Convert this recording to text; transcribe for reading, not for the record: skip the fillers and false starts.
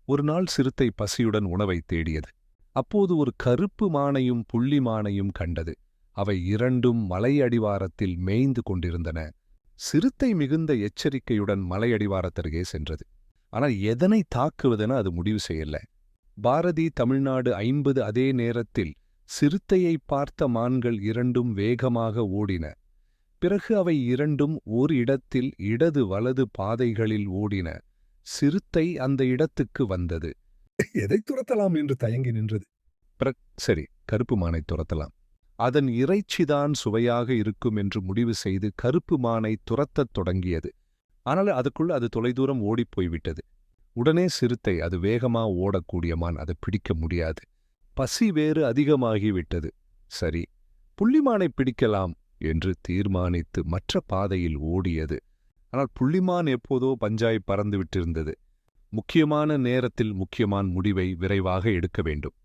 ஒரு நாள் சிறுத்தை பசியுடன் உணவை தேடியது. அப்போது ஒரு கருப்பு மானையும் புள்ளி மானையும் கண்டது. அவை இரண்டும் மலை அடிவாரத்தில் மேய்ந்து கொண்டிருந்தன. சிறுத்தை மிகுந்த எச்சரிக்கையுடன் மலையடிவாரத்தருகே சென்றது. ஆனால் எதனை தாக்குவதென அது முடிவு செய்யல. பாரதி தமிழ்நாடு 50 அதே நேரத்தில் சிறுத்தையை பார்த்த மான்கள் இரண்டும் வேகமாக ஓடின. பிறகு அவை இரண்டும் ஒரு இடத்தில் இடது வலது பாதைகளில் ஓடின. சிறுத்தை அந்த இடத்துக்கு வந்தது. எதை துரத்தலாம் என்று தயங்கி நின்றது. சரி, கருப்பு மானை துரத்தலாம். அதன் இறைச்சிதான் சுவையாக இருக்கும் என்று முடிவு செய்து கருப்பு மானை துரத்தத் தொடங்கியது. ஆனால் அதுக்குள்ள அது தொலைதூரம் ஓடிப்போய்விட்டது. உடனே சிறுத்தை, அது வேகமா ஓடக்கூடிய மான், அதை பிடிக்க முடியாது. பசி வேறு அதிகமாகிவிட்டது. சரி, புள்ளிமானை பிடிக்கலாம் என்று தீர்மானித்து மற்ற பாதையில் ஓடியது. ஆனால் புள்ளிமான் எப்போதோ பஞ்சாய் பறந்துவிட்டிருந்தது. முக்கியமான நேரத்தில் முக்கியமான முடிவை விரைவாக எடுக்க வேண்டும்.